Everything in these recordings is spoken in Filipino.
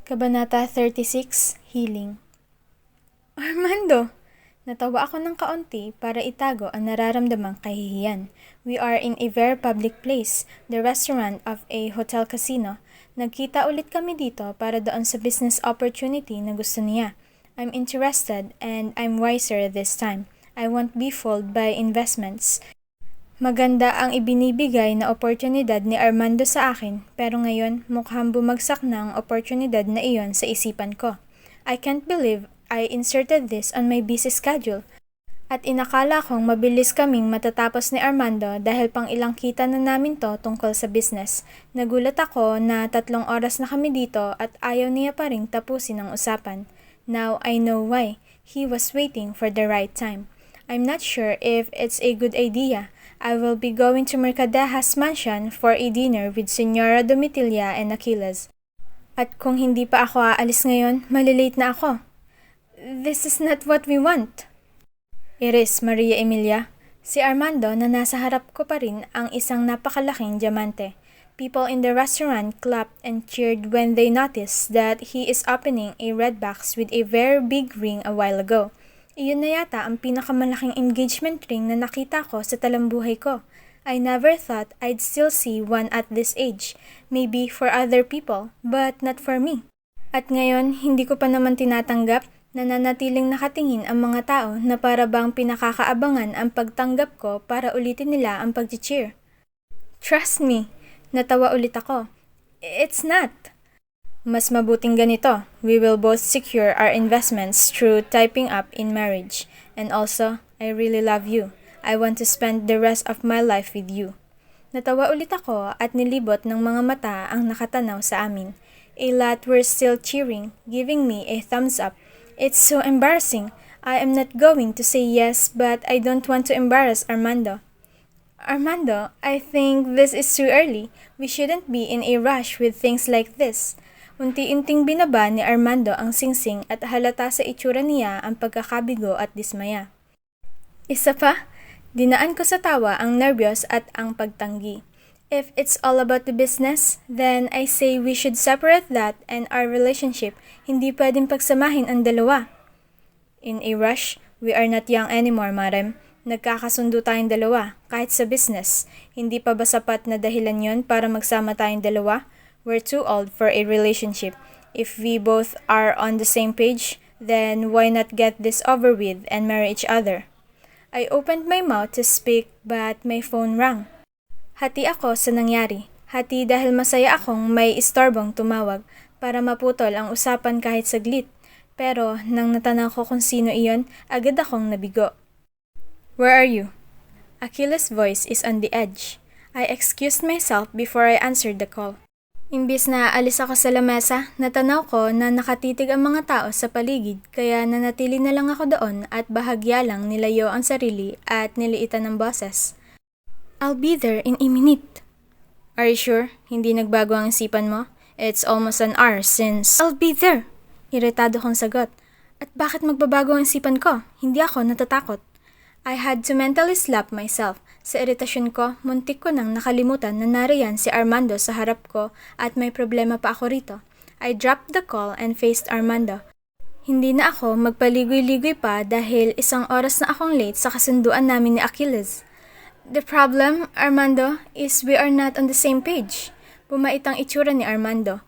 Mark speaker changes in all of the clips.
Speaker 1: Kabanata 36, Healing. Armando! Natawa ako ng kaunti para itago ang nararamdamang kahihiyan. We are in a very public place, the restaurant of a hotel casino. Nagkita ulit kami dito para doon sa business opportunity na gusto niya. I'm interested and I'm wiser this time. I won't be fooled by investments. Maganda ang ibinibigay na oportunidad ni Armando sa akin, pero ngayon mukhang bumagsak na ang oportunidad na iyon sa isipan ko. I can't believe I inserted this on my busy schedule. At inakala kong mabilis kaming matatapos ni Armando dahil pang ilang kita na namin to tungkol sa business. Nagulat ako na 3 oras na kami dito at ayaw niya pa ring tapusin ang usapan. Now I know why. He was waiting for the right time. I'm not sure if it's a good idea. I will be going to Mercadejas Mansion for a dinner with Señora Domitilla and Achilles. At kung hindi pa ako aalis ngayon, malilate na ako. This is not what we want. It is, Maria Emilia. Si Armando na nasa harap ko pa rin ang isang napakalaking diamante. People in the restaurant clapped and cheered when they noticed that he is opening a red box with a very big ring a while ago. Iyon na yata ang pinakamalaking engagement ring na nakita ko sa talambuhay ko. I never thought I'd still see one at this age. Maybe for other people, but not for me. At ngayon, hindi ko pa naman tinatanggap na nanatiling nakatingin ang mga tao na para bang pinakakaabangan ang pagtanggap ko para ulitin nila ang pag-cheer. Trust me, natawa ulit ako. It's not. Mas mabuting ganito, we will both secure our investments through typing up in marriage. And also, I really love you. I want to spend the rest of my life with you. Natawa ulit ako at nilibot ng mga mata ang nakatanaw sa amin. A lot were still cheering, giving me a thumbs up. It's so embarrassing. I am not going to say yes, but I don't want to embarrass Armando. Armando, I think this is too early. We shouldn't be in a rush with things like this. Unti-unting binaba ni Armando ang singsing at halata sa itsura niya ang pagkakabigo at dismaya. Isa pa, dinaan ko sa tawa ang nervyos at ang pagtanggi. If it's all about the business, then I say we should separate that and our relationship. Hindi pwedeng pagsamahin ang dalawa. In a rush, we are not young anymore, madam. Nagkakasundo tayong dalawa, kahit sa business. Hindi pa ba sapat na dahilan yon para magsama tayong dalawa? We're too old for a relationship. If we both are on the same page, then why not get this over with and marry each other? I opened my mouth to speak but my phone rang. Hati ako sa nangyari. Hati dahil masaya akong may istorbong tumawag para maputol ang usapan kahit saglit. Pero nang natanaw ko kung sino iyon, agad akong nabigo. Where are you? Achilles' voice is on the edge. I excused myself before I answered the call. Imbis na aalis ako sa lamesa, natanaw ko na nakatitig ang mga tao sa paligid kaya nanatili na lang ako doon at bahagya lang nilayo ang sarili at niliitan ng boses. I'll be there in a minute. Are you sure? Hindi nagbago ang isipan mo? It's almost an hour since... I'll be there! Iritado kong sagot. At bakit magbabago ang isipan ko? Hindi ako natatakot. I had to mentally slap myself. Sa iritasyon ko, muntik ko nang nakalimutan na nariyan si Armando sa harap ko at may problema pa ako rito. I dropped the call and faced Armando. Hindi na ako magpaligoy-ligoy pa dahil 1 oras na akong late sa kasunduan namin ni Achilles. The problem, Armando, is we are not on the same page. Pumait ang itsura ni Armando.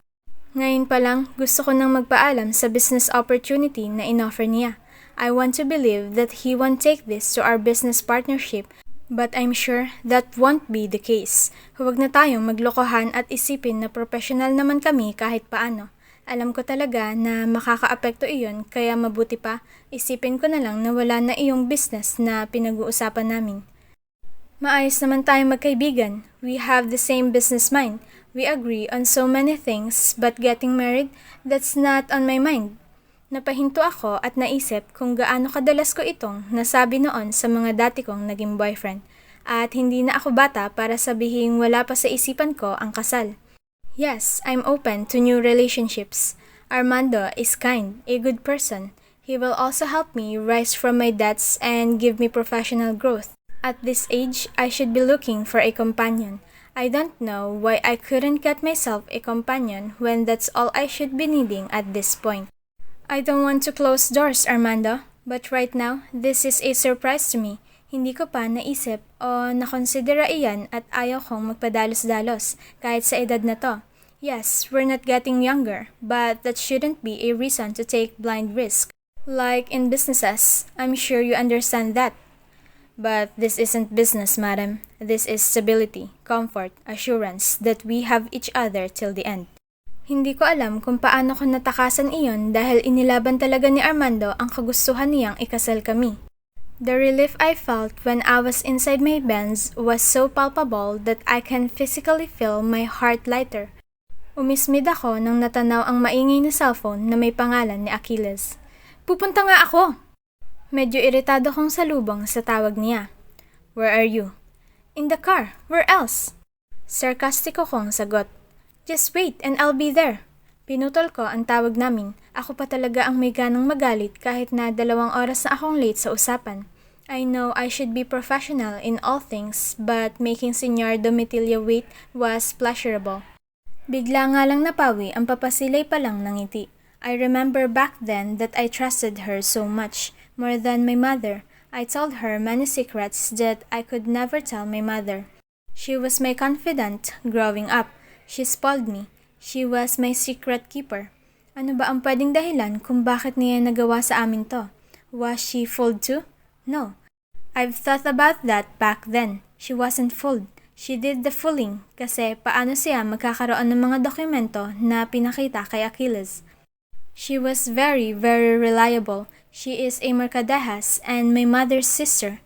Speaker 1: Ngayon pa lang, gusto ko nang magpaalam sa business opportunity na inoffer niya. I want to believe that he won't take this to our business partnership, but I'm sure that won't be the case. Huwag na tayong maglokohan at isipin na professional naman kami kahit paano. Alam ko talaga na makakaapekto iyon kaya mabuti pa, isipin ko na lang na wala na iyong business na pinag-uusapan namin. Maayos naman tayong magkaibigan. We have the same business mind. We agree on so many things, but getting married, that's not on my mind. Napahinto ako at naisip kung gaano kadalas ko itong nasabi noon sa mga dati kong naging boyfriend. At hindi na ako bata para sabihin wala pa sa isipan ko ang kasal. Yes, I'm open to new relationships. Armando is kind, a good person. He will also help me rise from my debts and give me professional growth. At this age, I should be looking for a companion. I don't know why I couldn't get myself a companion when that's all I should be needing at this point. I don't want to close doors, Armando, but right now, this is a surprise to me. Hindi ko pa naisip o nakonsidera iyan at ayaw kong magpadalos-dalos kahit sa edad na to. Yes, we're not getting younger, but that shouldn't be a reason to take blind risk. Like in businesses, I'm sure you understand that. But this isn't business, madam. This is stability, comfort, assurance that we have each other till the end. Hindi ko alam kung paano ko natakasan iyon dahil inilaban talaga ni Armando ang kagustuhan niyang ikasal kami. The relief I felt when I was inside my Benz was so palpable that I can physically feel my heart lighter. Umismid ako nang natanaw ang maingay na cellphone na may pangalan ni Achilles. Pupunta nga ako! Medyo iritado kong salubong sa tawag niya. Where are you? In the car. Where else? Sarkastiko kong sagot. Just wait and I'll be there. Pinutol ko ang tawag namin. Ako pa talaga ang may ganang magalit kahit na 2 oras na akong late sa usapan. I know I should be professional in all things, but making Senyor Domitilla wait was pleasurable. Bigla nga lang napawi ang papasilay pa lang ng ngiti. I remember back then that I trusted her so much, more than my mother. I told her many secrets that I could never tell my mother. She was my confidant growing up. She spoiled me. She was my secret keeper. Ano ba ang pwedeng dahilan kung bakit niya nagawa sa amin to? Was she fooled too? No. I've thought about that back then. She wasn't fooled. She did the fooling kasi paano siya magkakaroon ng mga dokumento na pinakita kay Achilles. She was very, very reliable. She is a mercadehas and my mother's sister.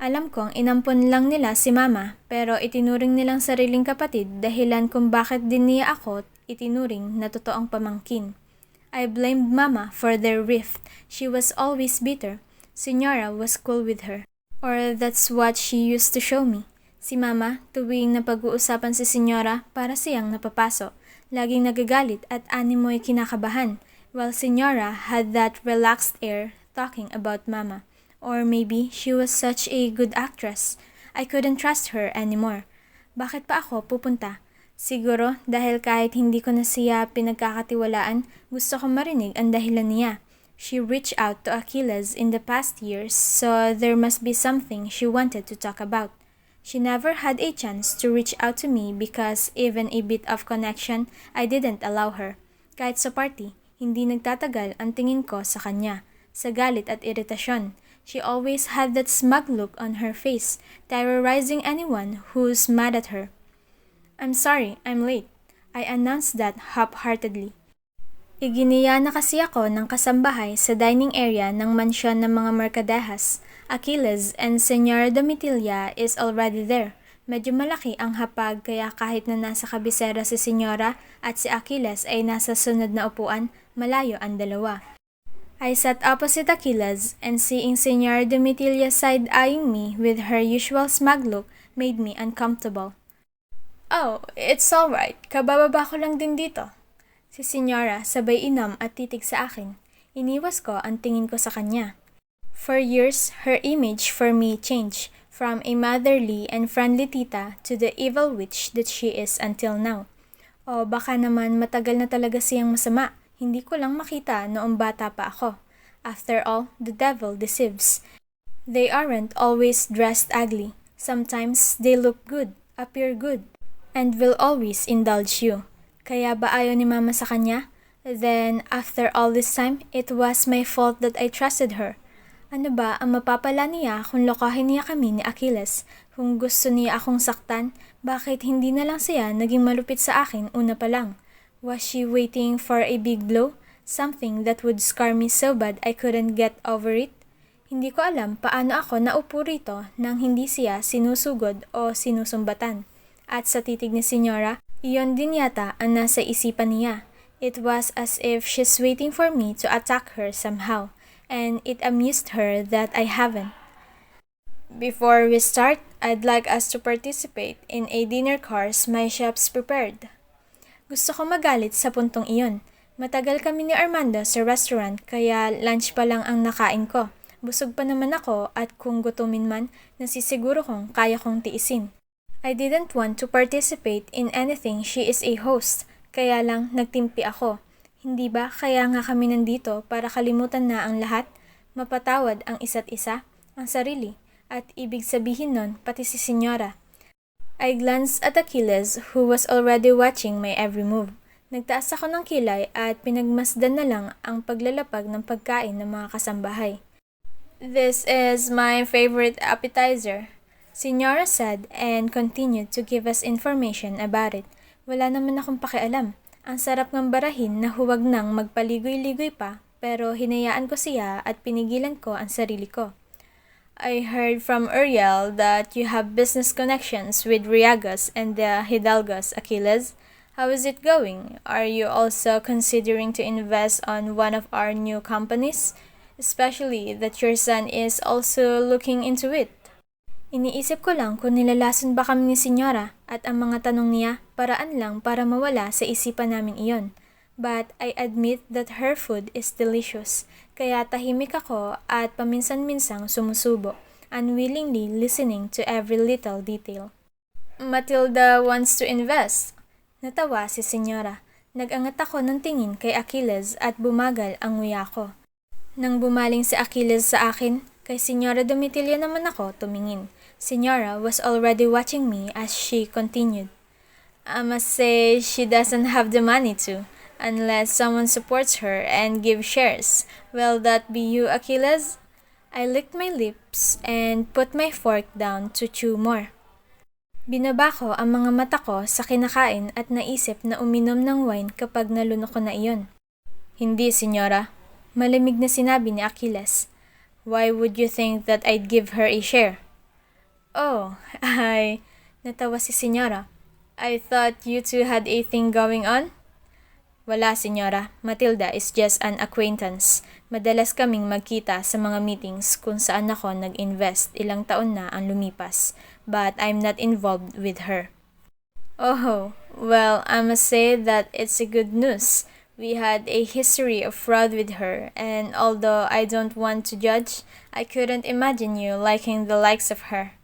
Speaker 1: Alam kong inampon lang nila si mama pero itinuring nilang sariling kapatid dahilan kung bakit din niya ako itinuring na totoong pamangkin. I blamed mama for their rift. She was always bitter. Senyora was cool with her. Or that's what she used to show me. Si mama, tuwing napag-uusapan si senyora, para siyang napapaso. Laging nagagalit at animoy kinakabahan, while senyora had that relaxed air talking about mama. Or maybe she was such a good actress. I couldn't trust her anymore. Bakit pa ako pupunta? Siguro dahil kahit hindi ko na siya pinagkakatiwalaan, gusto ko marinig ang dahilan niya. She reached out to Achilles in the past years, so there must be something she wanted to talk about. She never had a chance to reach out to me because even a bit of connection, I didn't allow her. Kahit sa party, hindi nagtatagal ang tingin ko sa kanya, sa galit at iritasyon. She always had that smug look on her face, terrorizing anyone who's mad at her. I'm sorry, I'm late. I announced that half-heartedly. Iginiya na kasi ako ng kasambahay sa dining area ng mansyon ng mga mercadehas. Achilles and Senyor Domitilla is already there. Medyo malaki ang hapag kaya kahit na nasa kabisera si Senyora at si Achilles ay nasa sunod na upuan, malayo ang dalawa. I sat opposite Achilles and seeing Senyor Domitilla side-eyeing me with her usual smug look made me uncomfortable. Oh, it's alright. Kabababa ko lang din dito. Si Senyora sabay inom at titig sa akin. Iniwas ko ang tingin ko sa kanya. For years, her image for me changed from a motherly and friendly tita to the evil witch that she is until now. O baka naman matagal na talaga siyang masama. Hindi ko lang makita noong bata pa ako. After all, the devil deceives. They aren't always dressed ugly. Sometimes they look good, appear good, and will always indulge you. Kaya ba ayaw ni mama sa kanya? Then, after all this time, it was my fault that I trusted her. Ano ba ang mapapala niya kung lokohin niya kami ni Achilles? Kung gusto niya akong saktan, bakit hindi na lang siya naging malupit sa akin una pa lang? Was she waiting for a big blow? Something that would scar me so bad I couldn't get over it? Hindi ko alam paano ako naupo rito nang hindi siya sinusugod o sinusumbatan. At sa titig ni Senyora, iyon din yata ang nasa isipan niya. It was as if she's waiting for me to attack her somehow. And it amused her that I haven't. Before we start, I'd like us to participate in a dinner course my chef's prepared. Gusto ko magalit sa puntong iyon. Matagal kami ni Armando sa restaurant kaya lunch pa lang ang nakain ko. Busog pa naman ako at kung gutumin man, nasisiguro kong kaya kong tiisin. I didn't want to participate in anything. She is a host. Kaya lang nagtimpi ako. Hindi ba kaya nga kami nandito para kalimutan na ang lahat? Mapatawad ang isa't isa, ang sarili, at ibig sabihin nun pati si Senyora. I glanced at Achilles who was already watching my every move. Nagtaas ako ng kilay at pinagmasdan na lang ang paglalapag ng pagkain ng mga kasambahay. "This is my favorite appetizer," Senyora said and continued to give us information about it. Wala naman akong pakialam. Ang sarap ng barahin na huwag nang magpaligoy-ligoy pa, pero hinayaan ko siya at pinigilan ko ang sarili ko. "I heard from Uriel that you have business connections with Riagos and the Hidalgos, Achilles. How is it going? Are you also considering to invest on one of our new companies? Especially that your son is also looking into it." Iniisip ko lang kung nilalason ba kami ni Senyora at ang mga tanong niya paraan lang para mawala sa isipan namin iyon. But I admit that her food is delicious, kaya tahimik ako at paminsan-minsang sumusubo, unwillingly listening to every little detail. "Matilda wants to invest." Natawa si Senyora. Nag-angat ako ng tingin kay Achilles at bumagal ang nguya ko. Nang bumaling si Achilles sa akin, kay Senyora Domitilla naman ako tumingin. Senyora was already watching me as she continued. "I must say she doesn't have the money to, unless someone supports her and gives shares. Will that be you, Achilles?" I licked my lips and put my fork down to chew more. Binaba ko ang mga mata ko sa kinakain at naisip na uminom ng wine kapag nalunok ko na iyon. "Hindi, Senyora," malamig na sinabi ni Achilles. "Why would you think that I'd give her a share?" "Oh, natawa si Senyora. "I thought you two had a thing going on?" "Wala, Senyora. Matilda is just an acquaintance. Madalas kaming magkita sa mga meetings kung saan ako nag-invest. Ilang taon na ang lumipas. But I'm not involved with her." "Oh, well, I must say that it's a good news. We had a history of fraud with her, and although I don't want to judge, I couldn't imagine you liking the likes of her."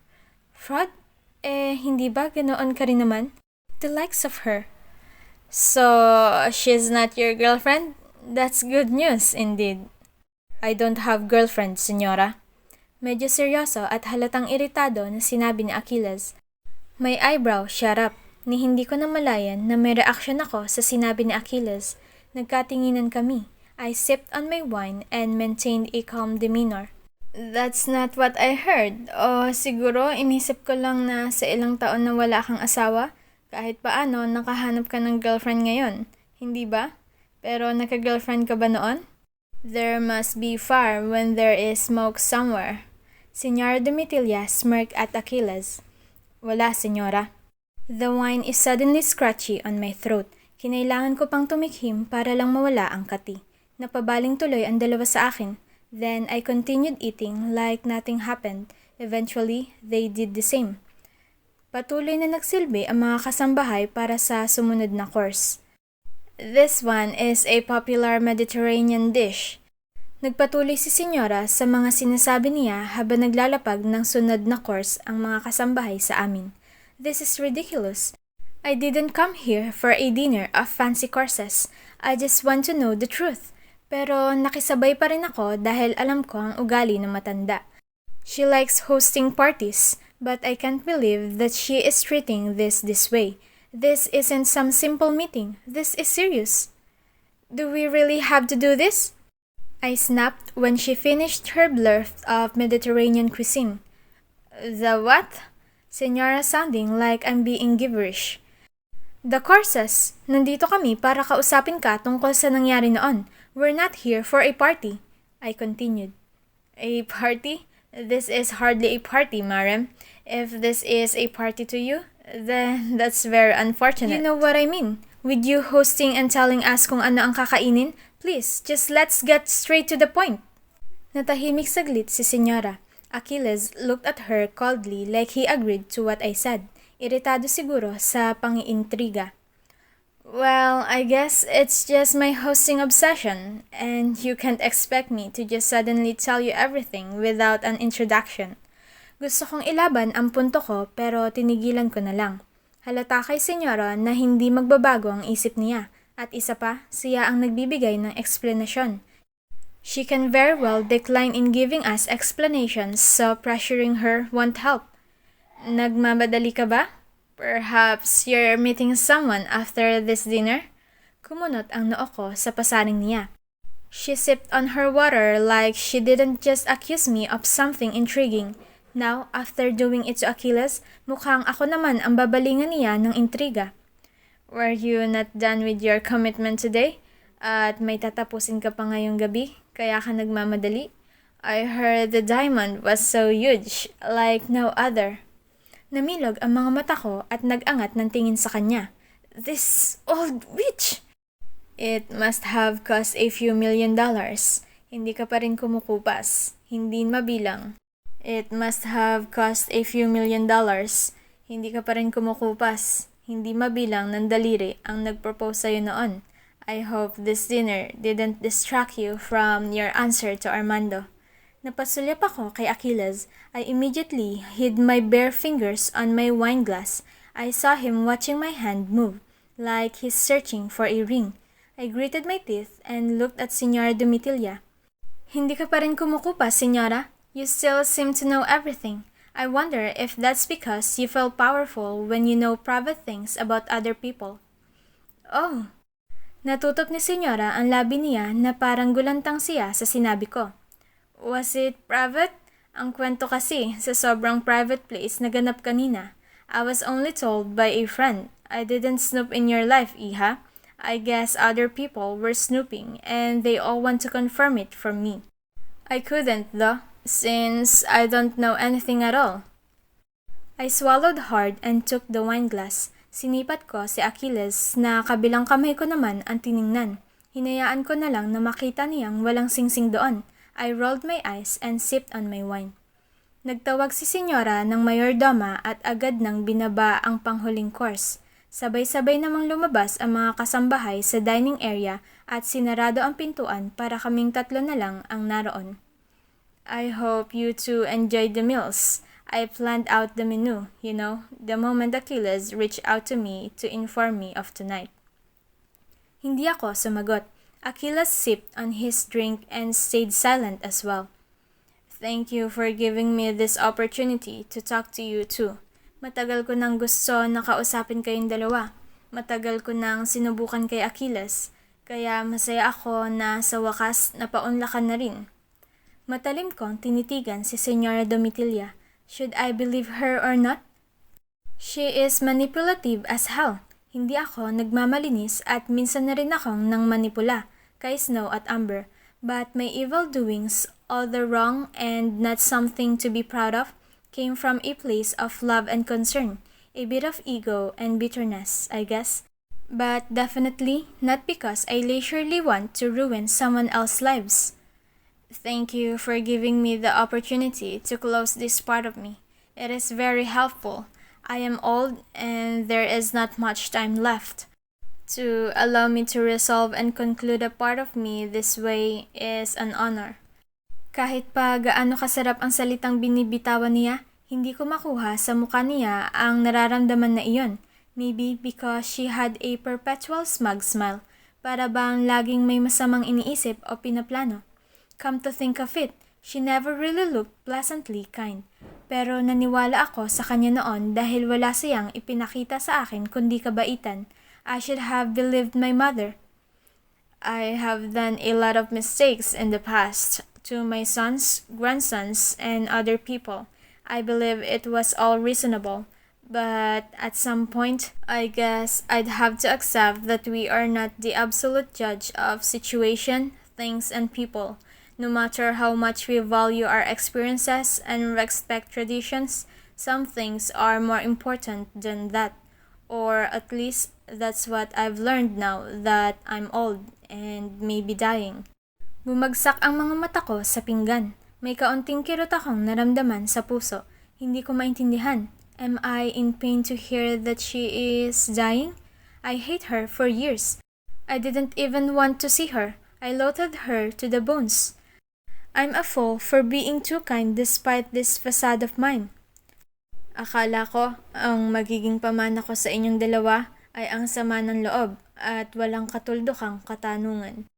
Speaker 1: "Fraud? Hindi ba ganoon ka rin naman?" "The likes of her." "So, she's not your girlfriend? That's good news, indeed." "I don't have girlfriend, Senyora." Medyo seryoso at halatang iritado na sinabi ni Achilles. My eyebrow shot up, ni hindi ko namalayan na may reaksyon ako sa sinabi ni Achilles. Nagkatinginan kami. I sipped on my wine and maintained a calm demeanor. "That's not what I heard. O siguro inisip ko lang na sa ilang taon na wala kang asawa, kahit paano nakahanap ka ng girlfriend ngayon. Hindi ba? Pero naka-girlfriend ka ba noon?" "There must be fire when there is smoke somewhere." Senyora Domitilla smirked at Achilles. "Wala, Senyora." The wine is suddenly scratchy on my throat. Kinailangan ko pang tumikhim para lang mawala ang kati. Napabaling tuloy ang dalawa sa akin. Then I continued eating like nothing happened. Eventually, they did the same. Patuloy na nagsilbi ang mga kasambahay para sa sumunod na course. "This one is a popular Mediterranean dish." Nagpatuloy si Senyora sa mga sinasabi niya habang naglalapag ng sunod na course ang mga kasambahay sa amin. "This is ridiculous. I didn't come here for a dinner of fancy courses. I just want to know the truth." Pero nakisabay pa rin ako dahil alam ko ang ugali ng matanda. She likes hosting parties, but I can't believe that she is treating this way. This isn't some simple meeting. This is serious. "Do we really have to do this?" I snapped when she finished her blurb of Mediterranean cuisine. "The what?" Senyora sounding like I'm being gibberish. "The courses. Nandito kami para kausapin ka tungkol sa nangyari noon. We're not here for a party," I continued. "A party? This is hardly a party, Marem. If this is a party to you, then that's very unfortunate." "You know what I mean. With you hosting and telling us kung ano ang kakainin, please, just let's get straight to the point." Natahimik saglit si Senyora. Achilles looked at her coldly like he agreed to what I said. Iritado siguro sa pangiintriga. "Well, I guess it's just my hosting obsession, and you can't expect me to just suddenly tell you everything without an introduction. Gusto kong ilaban ang punto ko pero tinigilan ko na lang. Halata kay Senyora na hindi magbabago ang isip niya at isa pa, siya ang nagbibigay ng eksplanasyon. She can very well decline in giving us explanations so pressuring her won't help. Nagmamadali ka ba? Perhaps you're meeting someone after this dinner? Kumunot ang noo ko sa pasaring niya. She sipped on her water like she didn't just accuse me of something intriguing. Now, after doing it to Achilles, mukhang ako naman ang babalingan niya ng intriga. Were you not done with your commitment today? At may tatapusin ka pa ngayong gabi, kaya ka nagmamadali? I heard the diamond was so huge, like no other. Namilog ang mga mata ko at nag-angat ng tingin sa kanya. This old witch! It must have cost a few $1,000,000. Hindi ka pa rin kumukupas. Hindi mabilang. It must have cost a few $1,000,000. Hindi ka pa rin kumukupas. Hindi mabilang ng daliri ang nag-propose sa'yo noon. I hope this dinner didn't distract you from your answer to Armando. Napasulyap ako kay Achilles. I immediately hid my bare fingers on my wine glass. I saw him watching my hand move, like he's searching for a ring. I gritted my teeth and looked at Señora Domitilla. Hindi ka pa rin kumukupas, Señora? You still seem to know everything. I wonder if that's because you feel powerful when you know private things about other people. Oh! Natutop ni Senyora ang labi niya na parang gulantang siya sa sinabi ko. Was it private? Ang kwento kasi sa sobrang private place na ganap kanina. I was only told by a friend. I didn't snoop in your life, Iha. I guess other people were snooping and they all want to confirm it from me. I couldn't though. Since I don't know anything at all. I swallowed hard and took the wine glass. Sinipat ko si Achilles na kabilang kamay ko naman ang tiningnan. Hinayaan ko na lang na makita niyang walang singsing doon. I rolled my eyes and sipped on my wine. Nagtawag si Senyora ng mayordoma at agad nang binaba ang panghuling course. Sabay-sabay namang lumabas ang mga kasambahay sa dining area at sinarado ang pintuan para kaming tatlo na lang ang naroon. I hope you two enjoyed the meals. I planned out the menu, the moment Achilles reached out to me to inform me of tonight. Hindi ako sumagot. Achilles sipped on his drink and stayed silent as well. Thank you for giving me this opportunity to talk to you too. Matagal ko nang gusto na kausapin kayong dalawa. Matagal ko nang sinubukan kay Achilles. Kaya masaya ako na sa wakas napaunlakan na rin. Matalim kong tinitigan si Señora Domitilla. Should I believe her or not? She is manipulative as hell. Hindi ako nagmamalinis at minsan na rin akong nang manipula kay Snow at Amber. But my evil doings, all the wrong and not something to be proud of, came from a place of love and concern. A bit of ego and bitterness, I guess. But definitely not because I leisurely want to ruin someone else's lives. Thank you for giving me the opportunity to close this part of me. It is very helpful. I am old and there is not much time left. To allow me to resolve and conclude a part of me this way is an honor. Kahit pa gaano kasarap ang salitang binibitawan niya, hindi ko makuha sa mukha niya ang nararamdaman na iyon. Maybe because she had a perpetual smug smile, para bang laging may masamang iniisip o pinaplano. Come to think of it, she never really looked pleasantly kind. Pero naniwala ako sa kanya noon dahil wala siyang ipinakita sa akin kundi kabaitan. I should have believed my mother. I have done a lot of mistakes in the past to my sons, grandsons, and other people. I believe it was all reasonable. But at some point, I guess I'd have to accept that we are not the absolute judge of situation, things, and people. No matter how much we value our experiences and respect traditions, some things are more important than that. Or at least, that's what I've learned now that I'm old and maybe dying. Bumagsak ang mga mata ko sa pinggan. May kaunting kirot akong naramdaman sa puso. Hindi ko maintindihan. Am I in pain to hear that she is dying? I hate her for years. I didn't even want to see her. I loathed her to the bones. I'm a fool for being too kind despite this facade of mine. Akala ko ang magiging pamana ko sa inyong dalawa ay ang sama ng loob at walang katuldokang katanungan.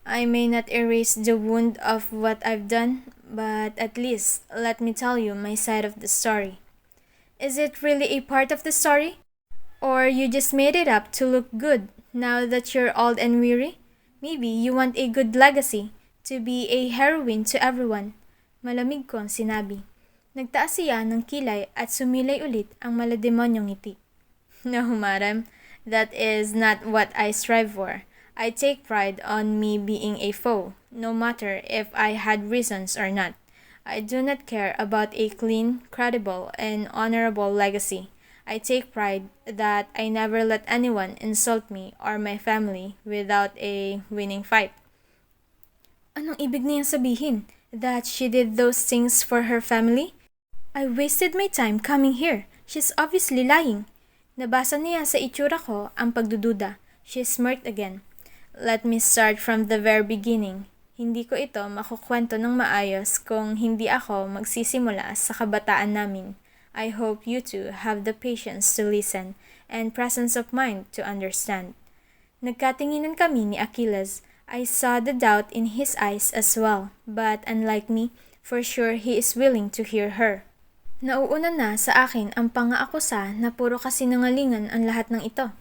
Speaker 1: I may not erase the wound of what I've done, but at least let me tell you my side of the story. Is it really a part of the story? Or you just made it up to look good now that you're old and weary? Maybe you want a good legacy, to be a heroine to everyone. Malamig ko ang sinabi. Nagtaas siya ng kilay at sumilay ulit ang malademonyong ngiti. No, madam, that is not what I strive for. I take pride on me being a foe, no matter if I had reasons or not. I do not care about a clean, credible, and honorable legacy. I take pride that I never let anyone insult me or my family without a winning fight. Anong ibig niyang sabihin? That she did those things for her family? I wasted my time coming here. She's obviously lying. Nabasa niya sa itsura ko ang pagdududa. She smirked again. Let me start from the very beginning. Hindi ko ito makukwento ng maayos kung hindi ako magsisimula sa kabataan namin. I hope you two have the patience to listen and presence of mind to understand. Nagkatinginan kami ni Achilles. I saw the doubt in his eyes as well, but unlike me, for sure he is willing to hear her. Nauuna na sa akin ang pang-aakusa na puro kasinungalingan ang lahat ng ito.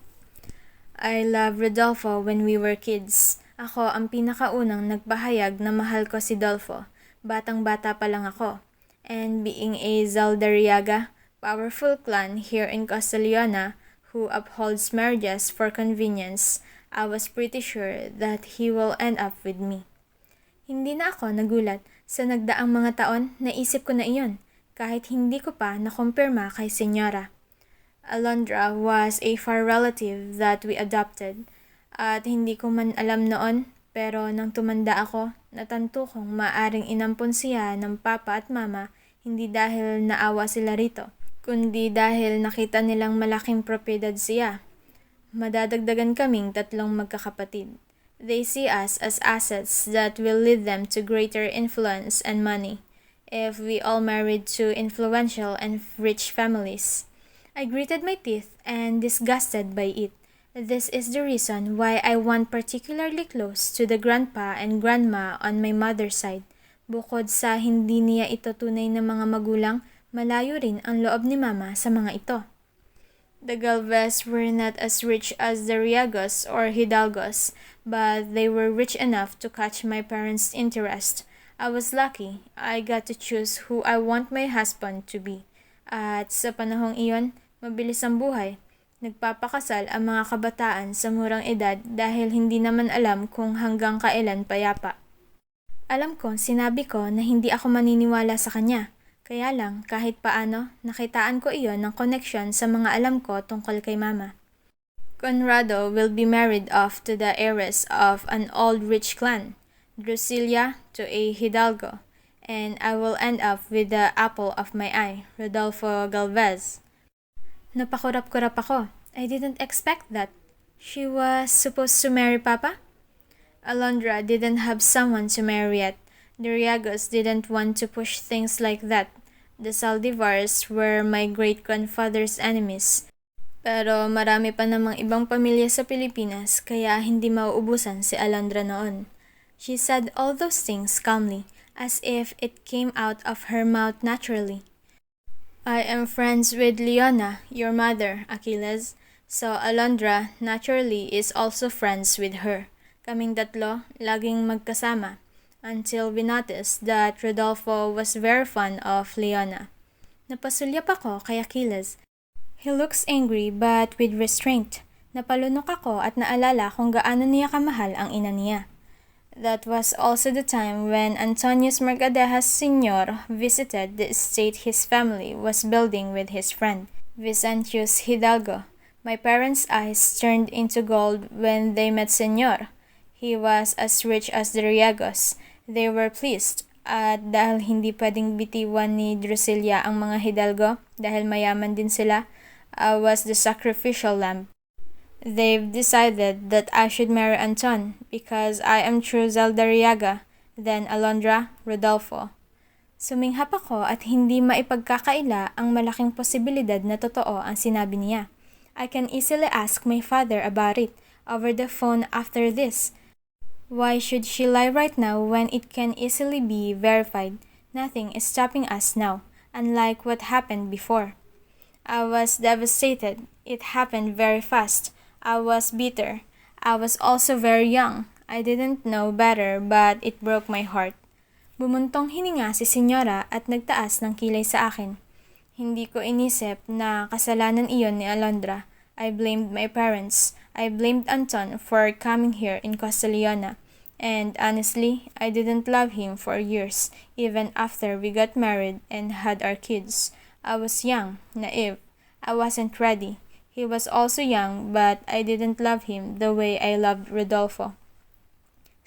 Speaker 1: I love Rodolfo when we were kids. Ako ang pinakaunang nagpahayag na mahal ko si Dolfo. Batang-bata pa lang ako. And being a Zaldariaga, powerful clan here in Costa Leona who upholds marriages for convenience, I was pretty sure that he will end up with me. Hindi na ako nagulat. Sa nagdaang mga taon, naisip ko na iyon. Kahit hindi ko pa nakumpirma kay Senyora. Alondra was a far relative that we adopted at hindi ko man alam noon pero nang tumanda ako, natanto kong maaring inampon siya ng papa at mama hindi dahil naawa sila rito, kundi dahil nakita nilang malaking propiedad siya. Madadagdagan kaming tatlong magkakapatid. They see us as assets that will lead them to greater influence and money. If we all married to influential and rich families. I gritted my teeth and disgusted by it. This is the reason why I want particularly close to the grandpa and grandma on my mother's side. Bukod sa hindi niya ito tunay na mga magulang, malayo rin ang loob ni mama sa mga ito. The Galvez were not as rich as the Riagos or Hidalgos, but they were rich enough to catch my parents' interest. I was lucky. I got to choose who I want my husband to be. At sa panahong iyon, mabilis ang buhay. Nagpapakasal ang mga kabataan sa murang edad dahil hindi naman alam kung hanggang kailan payapa. Alam ko, sinabi ko na hindi ako maniniwala sa kanya. Kaya lang, kahit paano, nakitaan ko iyon ng connection sa mga alam ko tungkol kay mama. Conrado will be married off to the heiress of an old rich clan. Drusilla to a Hidalgo, and I will end up with the apple of my eye, Rodolfo Galvez. Napakurap-kurap ako. I didn't expect that. She was supposed to marry Papa? Alondra didn't have someone to marry yet. The Riagos didn't want to push things like that. The Saldivars were my great-grandfather's enemies. Pero marami pa namang ibang pamilya sa Pilipinas kaya hindi mauubusan si Alondra noon. She said all those things calmly, as if it came out of her mouth naturally. I am friends with Leona, your mother, Achilles, so Alondra naturally is also friends with her. Kaming tatlo, laging magkasama, until we noticed that Rodolfo was very fond of Leona. Napasulyap ako kay Achilles. He looks angry but with restraint. Napalunok ako at naalala kung gaano niya kamahal ang ina niya. That was also the time when Antonius Mercadejas Sr. visited the estate his family was building with his friend, Vicentius Hidalgo. My parents' eyes turned into gold when they met Senor. He was as rich as the Riagos. They were pleased at dahil hindi pwedeng bitiwan ni Drusilla ang mga Hidalgo dahil mayaman din sila, I was the sacrificial lamb. They've decided that I should marry Anton because I am true Zaldariaga. then Alondra, Rodolfo. Suminghap ako at hindi maipagkakaila ang malaking posibilidad na totoo ang sinabi niya. I can easily ask my father about it over the phone after this. Why should she lie right now when it can easily be verified? Nothing is stopping us now, unlike what happened before. I was devastated. It happened very fast. I was bitter. I was also very young. I didn't know better, but it broke my heart. Bumuntong hininga si Senyora at nagtaas ng kilay sa akin. Hindi ko inisip na kasalanan iyon ni Alondra. I blamed my parents. I blamed Anton for coming here in Costa Leona. And honestly, I didn't love him for years, even after we got married and had our kids. I was young, naive. I wasn't ready. He was also young, but I didn't love him the way I loved Rodolfo.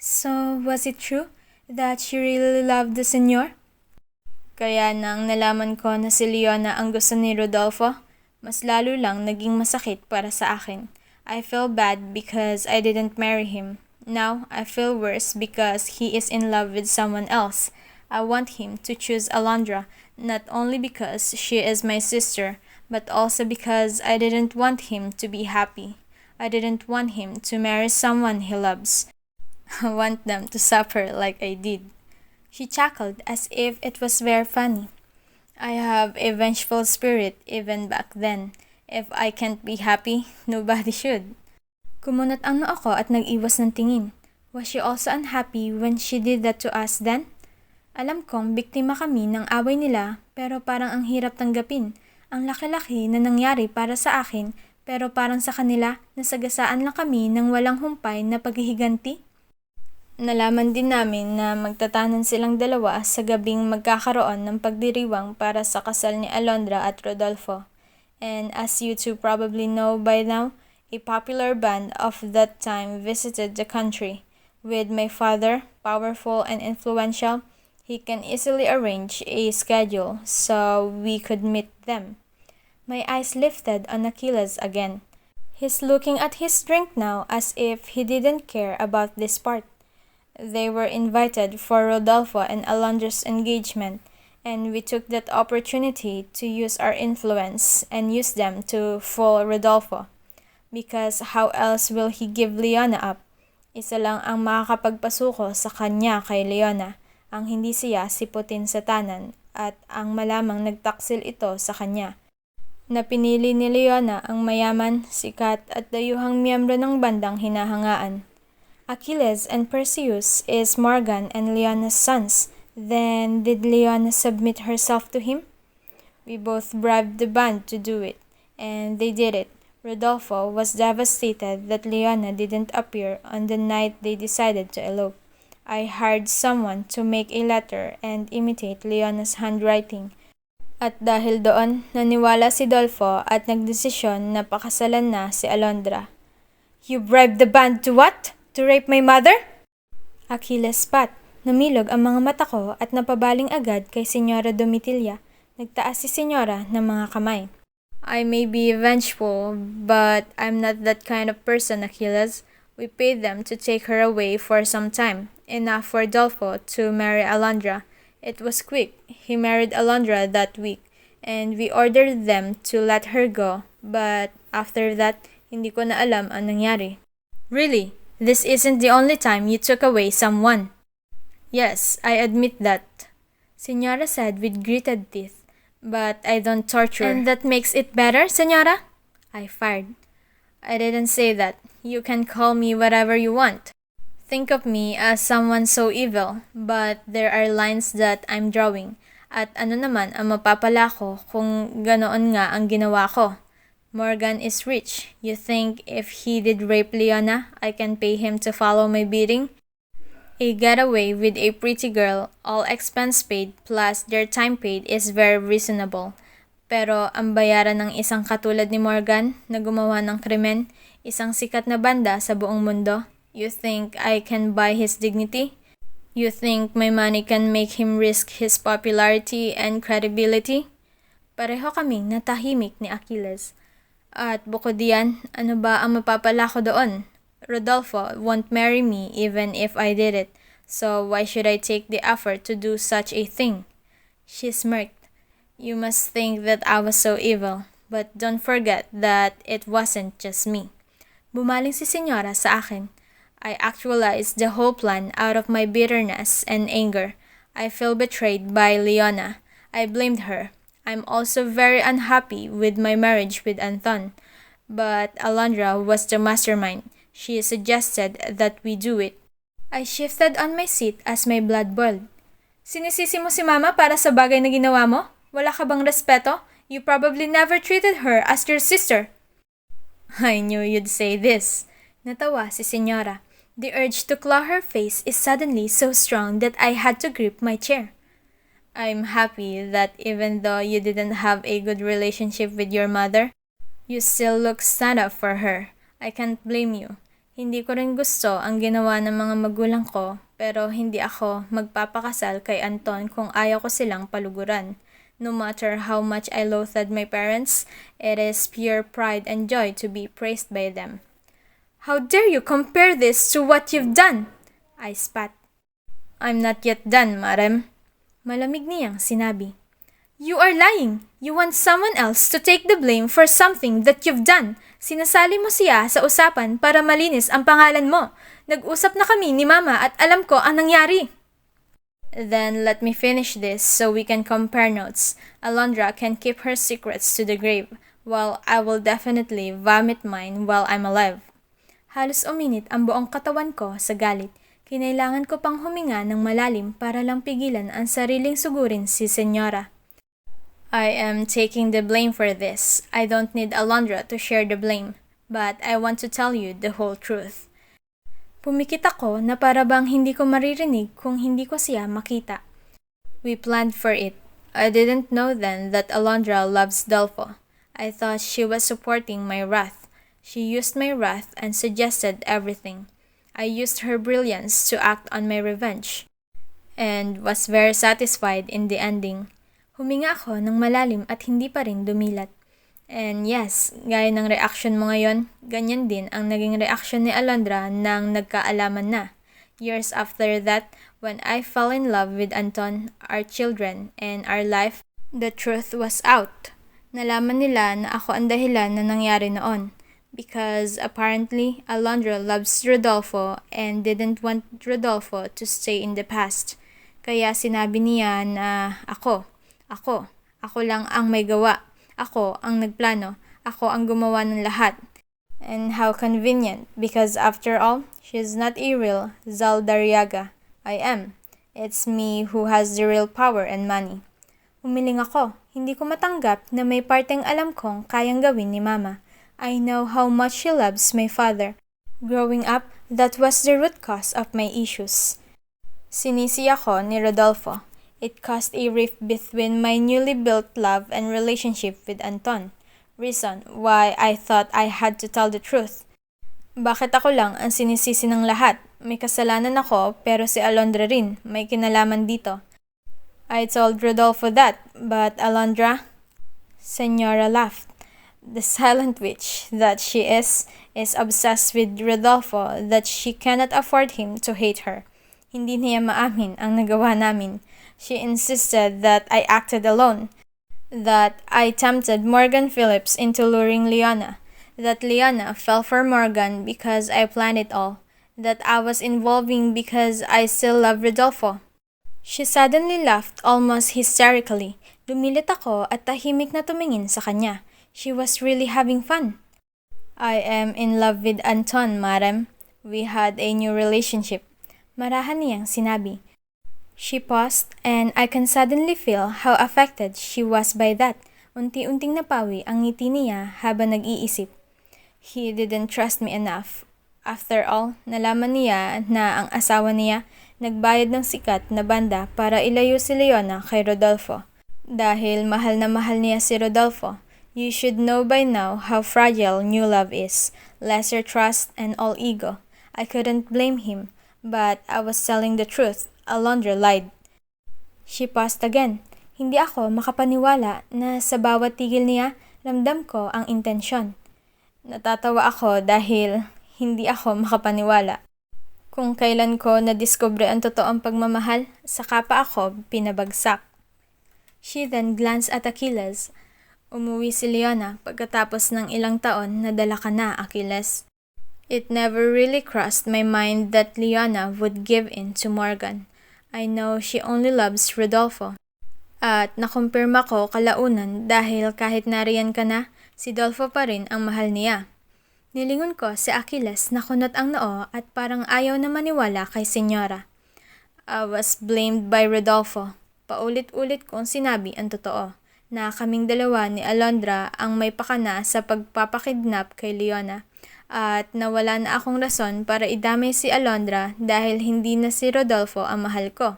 Speaker 1: So, was it true that she really loved the senyor? Kaya nang nalaman ko na si Leona ang gusto ni Rodolfo, mas lalo lang naging masakit para sa akin. I feel bad because I didn't marry him. Now, I feel worse because he is in love with someone else. I want him to choose Alondra, not only because she is my sister, but also because I didn't want him to be happy. I didn't want him to marry someone he loves. I want them to suffer like I did. She chuckled as if it was very funny. I have a vengeful spirit even back then. If I can't be happy, nobody should. Kumunot ang noo ko at nag-iwas ng tingin. Was she also unhappy when she did that to us then? Alam kong biktima kami ng away nila pero parang ang hirap tanggapin. Ang laki-laki na nangyari para sa akin pero parang sa kanila nasagasaan lang kami ng walang humpay na paghihiganti. Nalaman din namin na magtatanan silang dalawa sa gabing magkakaroon ng pagdiriwang para sa kasal ni Alondra at Rodolfo. And as you two probably know by now, a popular band of that time visited the country. With my father, powerful and influential, he can easily arrange a schedule so we could meet them. My eyes lifted on Achilles again. He's looking at his drink now as if he didn't care about this part. They were invited for Rodolfo and Alondra's engagement, and we took that opportunity to use our influence and use them to fool Rodolfo. Because how else will he give Leona up? Isa lang ang makakapagpasuko sa kanya kay Leona, ang hindi siya siputin sa tanan at ang malamang nagtaksil ito sa kanya. Napinili ni Leona ang mayaman, sikat at dayuhang miyembro ng bandang hinahangaan. Achilles and Perseus is Morgan and Leona's sons. Then did Leona submit herself to him? We both bribed the band to do it, and they did it. Rodolfo was devastated that Leona didn't appear on the night they decided to elope. I hired someone to make a letter and imitate Leona's handwriting. At dahil doon, naniwala si Dolfo at nagdesisyon na pakasalan na si Alondra. You bribed the band to what? To rape my mother? Achilles spat. Namilog ang mga mata ko at napabaling agad kay Senyora Domitilla. Nagtaas si Senyora ng mga kamay. I may be vengeful, but I'm not that kind of person, Achilles. We paid them to take her away for some time, enough for Dolfo to marry Alondra. It was quick. He married Alondra that week, and we ordered them to let her go, but after that, hindi ko na alam ang nangyari. Really? This isn't the only time you took away someone. Yes, I admit that, Senyora said with gritted teeth. But I don't torture. And that makes it better, Senyora? I fired. I didn't say that. You can call me whatever you want. Think of me as someone so evil, but there are lines that I'm drawing. At ano naman ang mapapala ko kung ganoon nga ang ginawa ko? Morgan is rich. You think if he did rape Leona, I can pay him to follow my bidding? A getaway with a pretty girl, all expense paid plus their time paid is very reasonable. Pero ang bayaran ng isang katulad ni Morgan na gumawa ng krimen, isang sikat na banda sa buong mundo, you think I can buy his dignity? You think my money can make him risk his popularity and credibility? Pareho kaming natahimik ni Achilles. At bukod diyan, ano ba ang mapapala ko doon? Rodolfo won't marry me even if I did it. so why should I take the effort to do such a thing? She smirked. You must think that I was so evil, but don't forget that it wasn't just me. Bumaling si Senyora sa akin. I actualized the whole plan out of my bitterness and anger. I feel betrayed by Leona. I blamed her. I'm also very unhappy with my marriage with Anton. But Alondra was the mastermind. She suggested that we do it. I shifted on my seat as my blood boiled. Sinisisi mo si Mama para sa bagay na ginawa mo? Wala ka bang respeto? You probably never treated her as your sister. I knew you'd say this. Natawa si Senyora. The urge to claw her face is suddenly so strong that I had to grip my chair. I'm happy that even though you didn't have a good relationship with your mother, you still look stand up for her. I can't blame you. Hindi ko rin gusto ang ginawa ng mga magulang ko, pero hindi ako magpapakasal kay Anton kung ayaw ko silang paluguran. No matter how much I loathed my parents, it is pure pride and joy to be praised by them. How dare you compare this to what you've done? I spat. I'm not yet done, Marem. Malamig niyang sinabi. You are lying. You want someone else to take the blame for something that you've done. Sinasali mo siya sa usapan para malinis ang pangalan mo. Nag-usap na kami ni Mama at alam ko ang nangyari. Then let me finish this so we can compare notes. Alondra can keep her secrets to the grave, while I will definitely vomit mine while I'm alive. Halos uminit ang buong katawan ko sa galit. Kinailangan ko pang huminga ng malalim para lang pigilan ang sariling sugurin si Senyora. I am taking the blame for this. I don't need Alondra to share the blame, but I want to tell you the whole truth. Pumikit ako na para bang hindi ko maririnig kung hindi ko siya makita. We planned for it. I didn't know then that Alondra loves Delpho. I thought she was supporting my wrath. She used my wrath and suggested everything. I used her brilliance to act on my revenge, and was very satisfied in the ending. Huminga ako ng malalim at hindi pa rin dumilat. And yes, gaya ng reaction mo ngayon, ganyan din ang naging reaction ni Alondra nang nagkaalaman na. Years after that, when I fell in love with Anton, our children, and our life, the truth was out. Nalaman nila na ako ang dahilan na nangyari noon. Because apparently, Alondra loves Rodolfo and didn't want Rodolfo to stay in the past. Kaya sinabi niya na ako lang ang may gawa. Ako ang nagplano. Ako ang gumawa ng lahat. And how convenient, because after all, she's not a real Zaldariaga. I am. It's me who has the real power and money. Umiling ako. Hindi ko matanggap na may parteng alam kong kayang gawin ni Mama. I know how much she loves my father. Growing up, that was the root cause of my issues. Sinisi ako ni Rodolfo. It caused a rift between my newly built love and relationship with Anton. Reason why I thought I had to tell the truth. Bakit ako lang ang sinisisi ng lahat? May kasalanan ako pero si Alondra rin may kinalaman dito. I told Rodolfo that, but Alondra... Senyora laughed. The silent witch that she is obsessed with Rodolfo that she cannot afford him to hate her. Hindi niya maamin ang nagawa namin. She insisted that I acted alone, that I tempted Morgan Phillips into luring Leona, that Leona fell for Morgan because I planned it all, that I was involving because I still love Rodolfo. She suddenly laughed almost hysterically. Lumilit ako at tahimik na tumingin sa kanya. She was really having fun. I am in love with Anton, Madam. We had a new relationship. Marahan niyang sinabi. She paused and I can suddenly feel how affected she was by that. Unti-unting napawi ang ngiti niya habang nag-iisip. He didn't trust me enough. After all, nalaman niya na ang asawa niya nagbayad ng sikat na banda para ilayo si Leona kay Rodolfo. Dahil mahal na mahal niya si Rodolfo. You should know by now how fragile new love is, lesser trust and all ego. I couldn't blame him, but I was telling the truth. Alondra lied. She paused again. Hindi ako makapaniwala na sa bawat tigil niya, ramdam ko ang intensyon. Natatawa ako dahil hindi ako makapaniwala. Kung kailan ko nadiskubre ang totoong pagmamahal, saka pa ako pinabagsak. She then glanced at Achilles. Umuwi si Leona pagkatapos ng ilang taon na dala ka na, Achilles. It never really crossed my mind that Leona would give in to Morgan. I know she only loves Rodolfo. At nakumpirma ko kalaunan dahil kahit nariyan ka na, si Dolfo pa rin ang mahal niya. Nilingon ko si Achilles na kunot ang noo at parang ayaw na maniwala kay Senyora. I was blamed by Rodolfo. Paulit-ulit kong sinabi ang totoo, na kaming dalawa ni Alondra ang may pakana sa pagpapakidnap kay Leona at nawala na akong rason para idamay si Alondra dahil hindi na si Rodolfo ang mahal ko.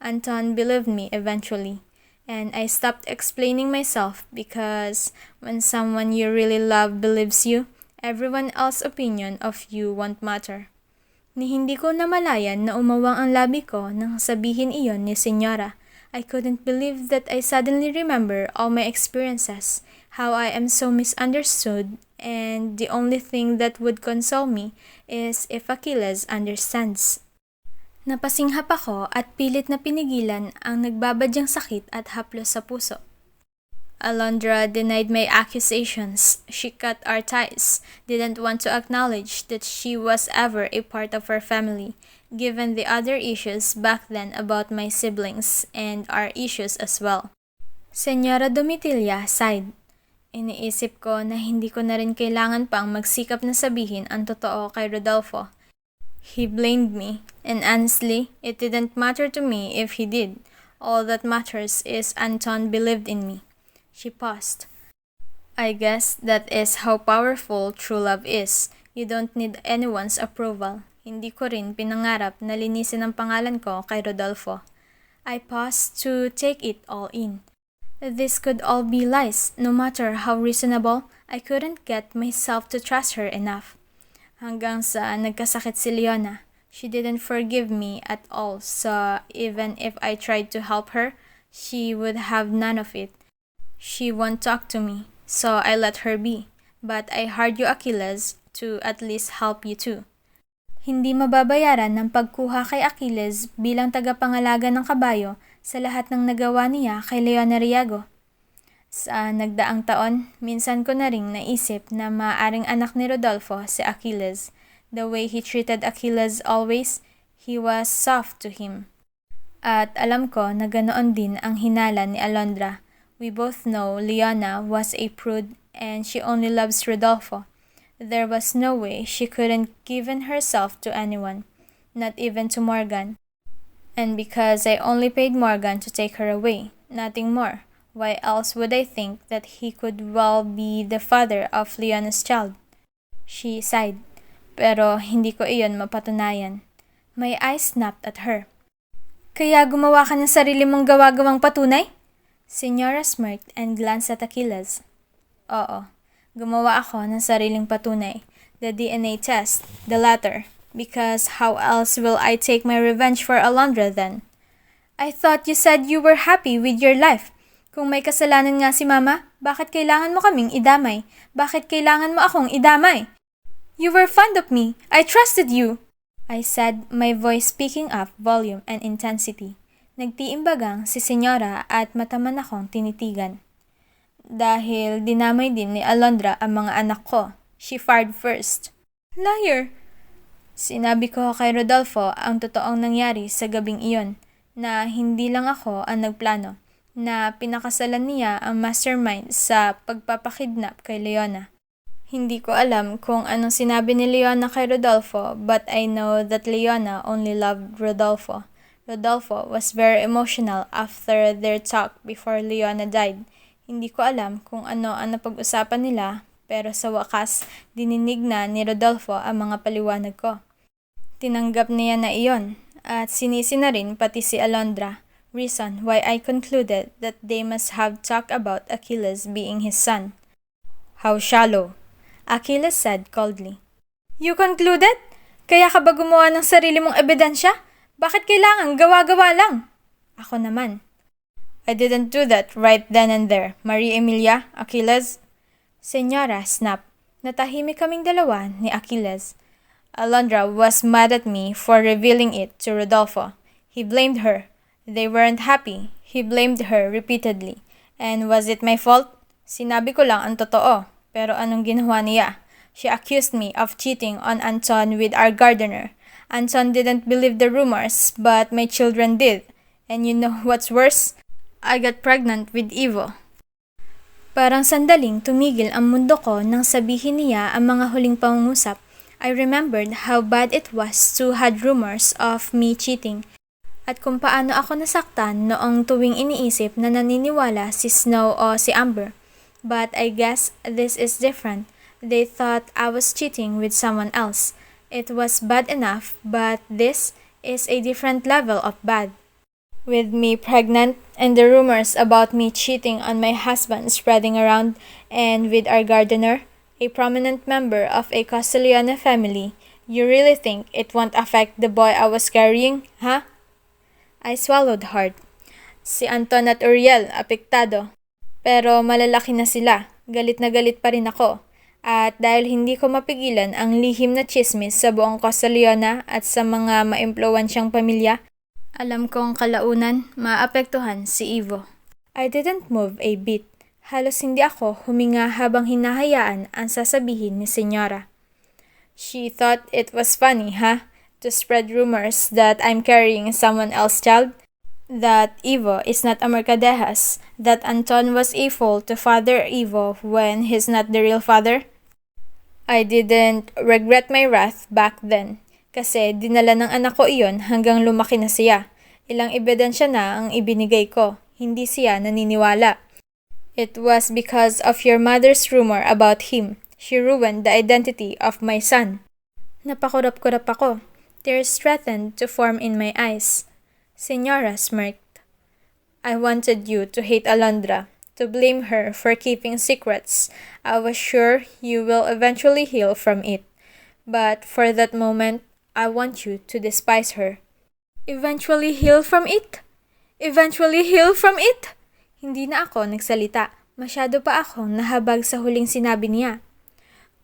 Speaker 1: Anton believed me eventually. And I stopped explaining myself because when someone you really love believes you, everyone else's opinion of you won't matter. Ni hindi ko namalayan na umawang ang labi ko nang sabihin iyon ni Senyora. I couldn't believe that I suddenly remember all my experiences, how I am so misunderstood, and the only thing that would console me is if Achilles understands. Napasinghap ako at pilit na pinigilan ang nagbabadyang sakit at haplos sa puso. Alondra denied my accusations. She cut our ties, didn't want to acknowledge that she was ever a part of our family, given the other issues back then about my siblings and our issues as well. Senyora Domitilla sighed. Iniisip ko na hindi ko na rin kailangan pang magsikap na sabihin ang totoo kay Rodolfo. He blamed me, and honestly, it didn't matter to me if he did. All that matters is Anton believed in me. She paused. I guess that is how powerful true love is. You don't need anyone's approval. Hindi ko rin pinangarap na linisin ang pangalan ko kay Rodolfo. I paused to take it all in. This could all be lies, no matter how reasonable. I couldn't get myself to trust her enough. Hanggang sa nagkasakit si Leona. She didn't forgive me at all, so even if I tried to help her, she would have none of it. She won't talk to me, so I let her be. But I hired you, Achilles, to at least help you too. Hindi mababayaran ng pagkuha kay Achilles bilang tagapangalaga ng kabayo sa lahat ng nagawa niya kay Leona Riago. Sa nagdaang taon, minsan ko na ring naisip na maaaring anak ni Rodolfo si Achilles. The way he treated Achilles always, he was soft to him. At alam ko na ganoon din ang hinala ni Alondra. We both know Leona was a prude and she only loves Rodolfo. There was no way she couldn't given herself to anyone, not even to Morgan. And because I only paid Morgan to take her away, nothing more, why else would I think that he could well be the father of Leona's child? She sighed, pero hindi ko iyon mapatunayan. My eyes snapped at her. Kaya gumawa ka ng sarili mong gawa-gawang patunay? Senyora smirked and glanced at Achilles. Oo, gumawa ako ng sariling patunay. The DNA test, the latter. Because how else will I take my revenge for Alondra then? I thought you said you were happy with your life. Kung may kasalanan nga si Mama, bakit kailangan mo kaming idamay? Bakit kailangan mo akong idamay? You were fond of me. I trusted you. I said, my voice picking up volume and intensity. Nagtiimbagang si Senyora at mataman akong tinitigan. Dahil dinamay din ni Alondra ang mga anak ko. She fired first. Liar! Sinabi ko kay Rodolfo ang totoong nangyari sa gabing iyon, na hindi lang ako ang nagplano, na pinakasalan niya ang mastermind sa pagpapakidnap kay Leona. Hindi ko alam kung anong sinabi ni Leona kay Rodolfo, but I know that Leona only loved Rodolfo. Rodolfo was very emotional after their talk before Leona died. Hindi ko alam kung ano ang napag-usapan nila, pero sa wakas, dininig na ni Rodolfo ang mga paliwanag ko. Tinanggap niya na iyon, at sinisi na rin pati si Alondra. Reason why I concluded that they must have talked about Achilles being his son. How shallow, Achilles said coldly. You concluded? Kaya ka ba gumawa ng sarili mong ebidensya? Bakit kailangan gawa-gawa lang? Ako naman. I didn't do that right then and there, Maria Emilia, Achilles. Senyora snapped. Natahimik kaming dalawa ni Achilles. Alondra was mad at me for revealing it to Rodolfo. He blamed her. They weren't happy. He blamed her repeatedly. And was it my fault? Sinabi ko lang ang totoo. Pero anong ginawa niya? She accused me of cheating on Anton with our gardener. Anton didn't believe the rumors, but my children did. And you know what's worse? I got pregnant with Ivo. Parang sandaling tumigil ang mundo ko nang sabihin niya ang mga huling pangungusap. I remembered how bad it was to had rumors of me cheating at kung paano ako nasaktan noong tuwing iniisip na naniniwala si Snow o si Amber. But I guess this is different. They thought I was cheating with someone else. It was bad enough, but this is a different level of bad. With me pregnant and the rumors about me cheating on my husband spreading around, and with our gardener, a prominent member of a Costa Leona family, you really think it won't affect the boy I was carrying, huh? I swallowed hard. Si Anton at Uriel, apektado. Pero malalaki na sila, galit na galit pa rin ako. At dahil hindi ko mapigilan ang lihim na chismis sa buong Costa Leona at sa mga maimpluwensyang pamilya, alam kong kalaunan maapektuhan si Ivo. I didn't move a bit. Halos hindi ako huminga habang hinahayaan ang sasabihin ni Senyora. She thought it was funny, huh? To spread rumors that I'm carrying someone else's child? That Ivo is not a mercadejas? That Anton was a fool to father Ivo when he's not the real father? I didn't regret my wrath back then. Kasi dinala ng anak ko iyon hanggang lumaki na siya. Ilang ebidensya na ang ibinigay ko. Hindi siya naniniwala. It was because of your mother's rumor about him. She ruined the identity of my son. Napakurap-kurap ako. Tears threatened to form in my eyes. Senyora smirked. I wanted you to hate Alondra, to blame her for keeping secrets. I was sure you will eventually heal from it. But for that moment, I want you to despise her. Eventually heal from it? Eventually heal from it? Hindi na ako nagsalita. Masyado pa akong nahabag sa huling sinabi niya.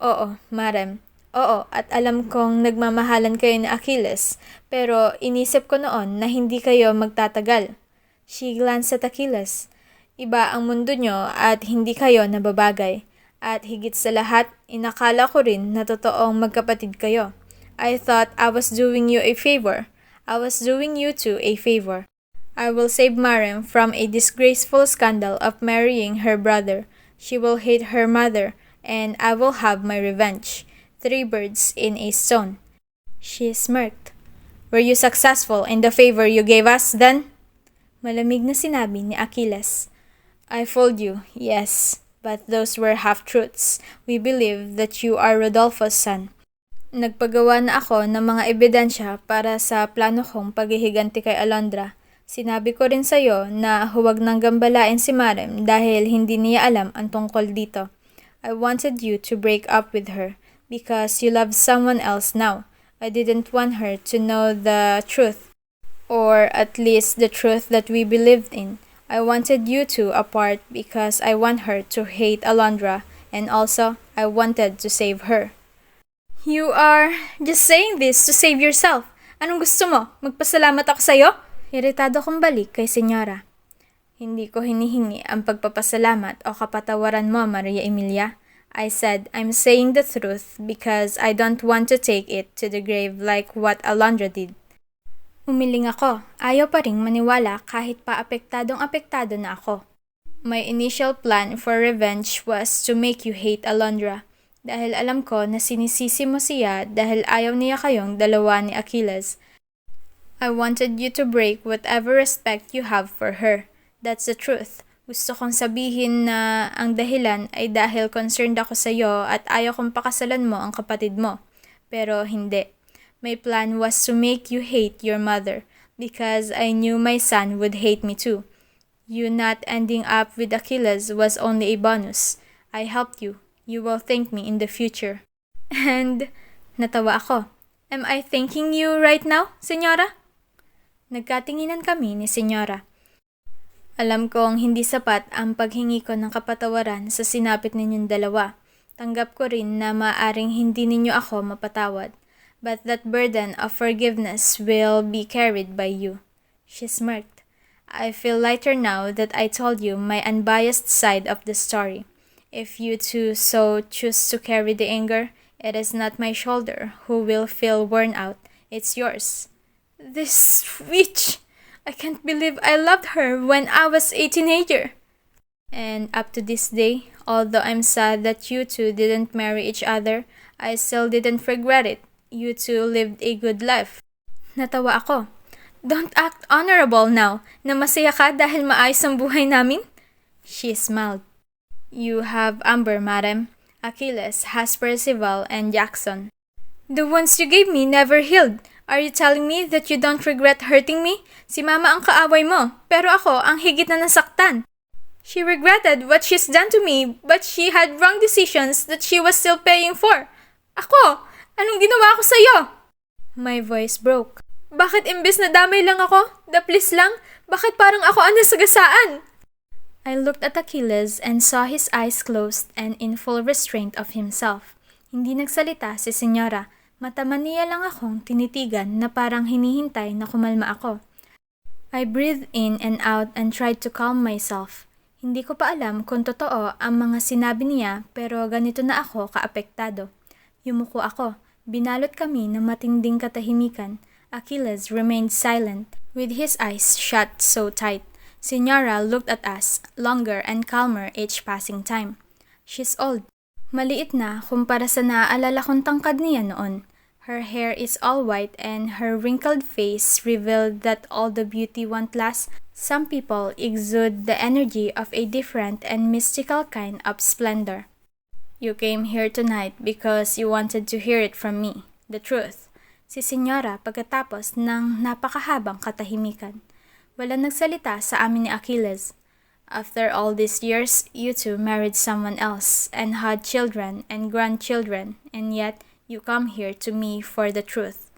Speaker 1: Oo, Marem. Oo, at alam kong nagmamahalan kayo ni Achilles, pero inisip ko noon na hindi kayo magtatagal. She glanced at Achilles. Iba ang mundo nyo at hindi kayo nababagay. At higit sa lahat, inakala ko rin na totoong magkapatid kayo. I thought I was doing you a favor. I was doing you two a favor. I will save Marem from a disgraceful scandal of marrying her brother. She will hate her mother, and I will have my revenge. 3 birds in a stone. She smirked. Were you successful in the favor you gave us, then? Malamig na sinabi ni Achilles. I fooled you, yes, but those were half-truths. We believe that you are Rodolfo's son. Nagpagawa na ako ng mga ebidensya para sa plano kong paghihiganti kay Alondra. Sinabi ko rin sa'yo na huwag nang gambalain si Marem dahil hindi niya alam ang tungkol dito. I wanted you to break up with her because you love someone else now. I didn't want her to know the truth, or at least the truth that we believed in. I wanted you two apart because I want her to hate Alondra, and also I wanted to save her. You are just saying this to save yourself. Anong gusto mo? Magpasalamat ako sa'yo? Iritado kong balik kay Senyora. Hindi ko hinihingi ang pagpapasalamat o kapatawaran mo, Maria Emilia. I said, I'm saying the truth because I don't want to take it to the grave like what Alondra did. Umiling ako. Ayaw pa ring maniwala kahit pa apektadong-apektado na ako. My initial plan for revenge was to make you hate Alondra. Dahil alam ko na sinisisi mo siya dahil ayaw niya kayong dalawa ni Achilles. I wanted you to break whatever respect you have for her. That's the truth. Gusto kong sabihin na ang dahilan ay dahil concerned ako sa iyo at ayaw kong pakasalan mo ang kapatid mo. Pero hindi. My plan was to make you hate your mother because I knew my son would hate me too. You not ending up with Achilles was only a bonus. I helped you. You will thank me in the future. And natawa ako. Am I thanking you right now, Senyora? Nagkatinginan kami ni Senyora. Alam kong hindi sapat ang paghingi ko ng kapatawaran sa sinapit ninyong dalawa. Tanggap ko rin na maaring hindi ninyo ako mapatawad. but that burden of forgiveness will be carried by you." She smirked. "I feel lighter now that I told you my unbiased side of the story. If you two so choose to carry the anger, it is not my shoulder who will feel worn out. It's yours." "This witch! I can't believe I loved her when I was a teenager." "And up to this day, although I'm sad that you two didn't marry each other, I still didn't regret it. You two lived a good life." Natawa ako. "Don't act honorable now na masaya ka dahil maayos ang buhay namin." She smiled. "You have Amber, madam. Achilles has Percival and Jackson. The wounds you gave me never healed. Are you telling me that you don't regret hurting me? Si Mama ang kaaway mo, pero ako ang higit na nasaktan. She regretted what she's done to me, but she had wrong decisions that she was still paying for. Ako, anong ginawa ko sa'yo?" My voice broke. "Bakit imbes na damay lang ako? Daplis lang? Bakit parang ako ang nasagasaan?" I looked at Achilles and saw his eyes closed and in full restraint of himself. Hindi nagsalita si Senyora. Matamaniya lang akong tinitigan na parang hinihintay na kumalma ako. I breathed in and out and tried to calm myself. Hindi ko pa alam kung totoo ang mga sinabi niya, pero ganito na ako kaapektado. Yumuko ako. Binalot kami ng matinding katahimikan. Achilles remained silent, with his eyes shut so tight. Senyora looked at us, longer and calmer each passing time. She's old. Maliit na kumpara sa naaalala kong tangkad niya noon. Her hair is all white and her wrinkled face revealed that all the beauty won't last. Some people exude the energy of a different and mystical kind of splendor. "You came here tonight because you wanted to hear it from me, the truth." Si Senyora pagkatapos ng napakahabang katahimikan. Walang nagsalita sa amin ni Achilles. "After all these years, you two married someone else and had children and grandchildren, and yet you come here to me for the truth."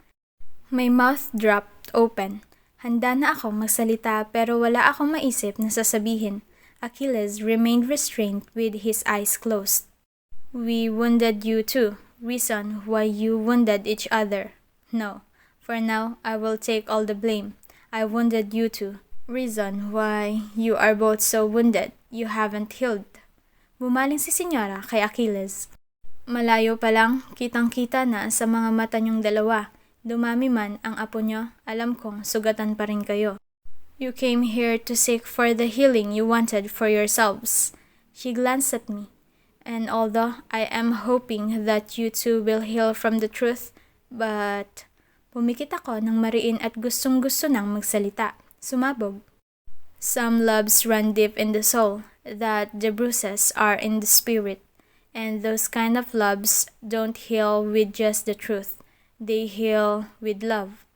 Speaker 1: My mouth dropped open. Handa na akong magsalita pero wala akong maisip na sasabihin. Achilles remained restrained with his eyes closed. "We wounded you too. Reason why you wounded each other." "No. For now, I will take all the blame. I wounded you too. Reason why you are both so wounded. You haven't healed." Bumaling si Senyora kay Achilles. "Malayo pa lang, kitang-kita na sa mga mata niyong dalawa. Dumami man ang apo niyo, alam kong sugatan pa rin kayo. You came here to seek for the healing you wanted for yourselves." She glanced at me. "And although I am hoping that you two will heal from the truth, but..." Pumikit ako ng mariin at gustong-gusto nang magsalita. Sumabog. "Some loves run deep in the soul, that the bruises are in the spirit. And those kind of loves don't heal with just the truth. They heal with love."